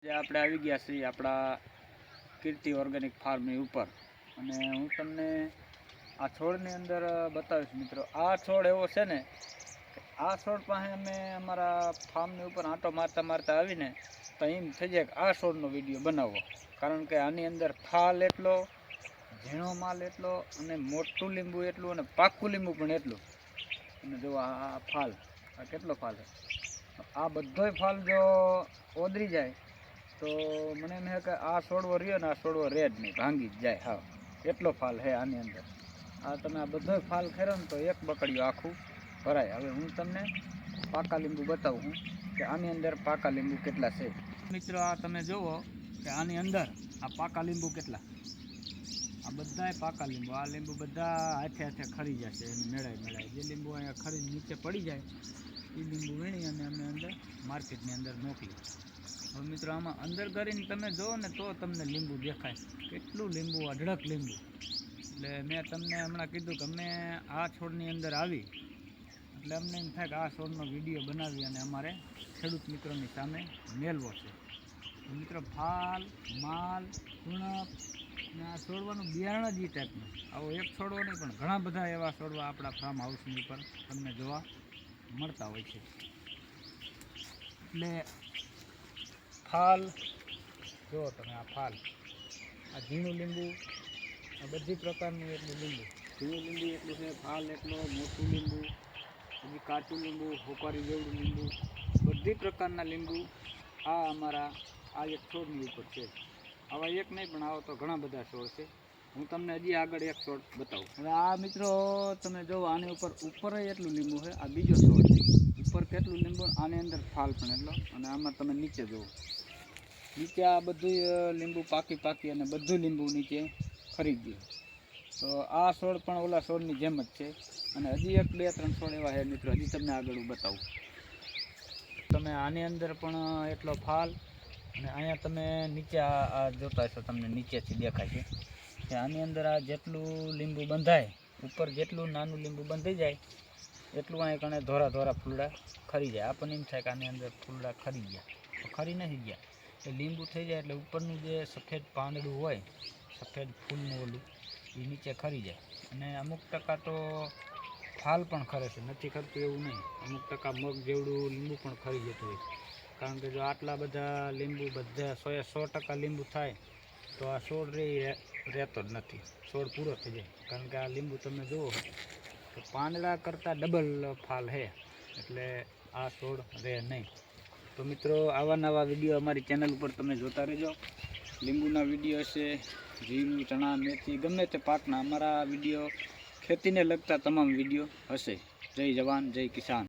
જે આપણે આવી ગયા છીએ આપણા કીર્તિ ઓર્ગેનિક ફાર્મની ઉપર અને હું તમને આ છોડની અંદર બતાવીશ મિત્રો। આ છોડ એવો છે ને કે આ છોડ પાસે અમે અમારા ફાર્મની ઉપર આંટો મારતા મારતા આવીને તો એમ થઈ જાય કે આ છોડનો વિડીયો બનાવવો, કારણ કે આની અંદર ફાલ એટલો, ઝીણો માલ એટલો અને મોટું લીંબુ એટલું અને પાકું લીંબુ પણ એટલું। અને જો આ ફાલ, આ કેટલો ફાલ છે, આ બધોય ફાલ જો ઓદરી જાય તો મને એમ છે કે આ છોડવો રહ્યો ને આ છોડવો રહે જ નહીં, ભાંગી જ જાય હાવ, એટલો ફાલ છે આની અંદર। આ તમે આ બધોય ફાલ ખેરો ને તો એક બકડીઓ આખું ભરાય। હવે હું તમને પાકા લીંબુ બતાવું હું કે આની અંદર પાકા લીંબુ કેટલા છે। મિત્રો આ તમે જુઓ કે આની અંદર આ પાકા લીંબુ કેટલા, આ બધાય પાકા લીંબુ, આ લીંબુ બધા હાથે હાથે ખરી જશે એને મેળાય। જે લીંબુ અહીંયા ખરી નીચે પડી જાય એ લીંબુ વીણી અને અમે અંદર માર્કેટની અંદર મોકલી। હવે મિત્રો આમાં અંદર કરીને તમે જુઓ ને તો તમને લીંબુ દેખાય, કેટલું લીંબુ, અઢળક લીંબુ। એટલે મેં તમને હમણાં કીધું કે અમે આ છોડની અંદર આવી એટલે અમને એમ થાય કે આ છોડનો વિડીયો બનાવી અને અમારે ખેડૂત મિત્રોની સામે મેળવો છે। મિત્રો ફાલ, માલ, ઉણપ અને આ છોડવાનું બિયારણ જ એ ટાઈપનું, આવો એક છોડવો નહીં પણ ઘણા બધા એવા છોડવા આપણા ફાર્મ હાઉસની ઉપર તમને જોવા મળતા હોય છે। એટલે ફાલ જુઓ તમે, આ ફાલ, આ ઝીણું લીંબુ, આ બધી પ્રકારનું એટલું લીંબુ, ઝીણું લીંબુ એટલું છે, ફાલ એટલો, મોટું લીંબુ, હજી કાચું લીંબુ, હોકારી જેવડું લીંબુ, બધી પ્રકારના લીંબુ આ અમારા આ એક છોડની ઉપર છે। આવા એક નહીં પણ આવા તો ઘણા બધા છોડ છે। હું તમને હજી આગળ એક છોડ બતાવું। હવે આ મિત્રો તમે જુઓ આની ઉપર એટલું લીંબુ છે, આ બીજો છોડ છે, ઉપર કેટલું લીંબુ, આની અંદર ફાલ પણ એટલો, અને આમાં તમે નીચે જુઓ, નીચે આ બધું લીંબુ પાકી અને બધું લીંબુ નીચે ખરી ગયું। તો આ છોડ પણ ઓલા છોડની જેમ જ છે અને હજી એક બે ત્રણ છોડ એવા છે મિત્રો, હજી તમને આગળ હું બતાવું। તમે આની અંદર પણ એટલો ફાલ અને અહીંયા તમે નીચે આ જોતા હશો, તમને નીચેથી દેખાય છે કે આની અંદર આ જેટલું લીંબુ બંધાય, ઉપર જેટલું નાનું લીંબુ બંધાઈ જાય એટલું અહીં કણે ધોરા ધોરા ફૂલડા ખરી જાય। આપણને એમ થાય કે આની અંદર ફૂલડા ખરી ગયા, તો ખરી નથી ગયા, એ લીંબુ થઈ જાય એટલે ઉપરનું જે સફેદ પાંદડું હોય, સફેદ ફૂલનું ઓલું, એ નીચે ખરી જાય। અને અમુક ટકા તો ફાલ પણ ખરે છે, નથી ખરતું એવું નહીં, અમુક ટકા મગ જેવડું લીંબુ પણ ખરી જતું હોય છે। કારણ કે જો આટલા બધા લીંબુ બધા 100% લીંબુ થાય તો આ છોડ રહેતો જ નથી, છોડ પૂરો થઈ જાય। કારણ કે આ લીંબુ તમે જુઓ તો પાંદડા કરતાં ડબલ ફાલ છે, એટલે આ છોડ રહે નહીં। તો મિત્રો આવા નવા વિડીયો અમારી ચેનલ ઉપર તમે જોતા રહેજો। લીંબુના વિડીયો છે, જીરું, ચણા, મેથી, ગમે તે પાકના અમારા વિડીયો, ખેતીને લગતા તમામ વિડીયો હશે। જય જવાન, જય કિસાન।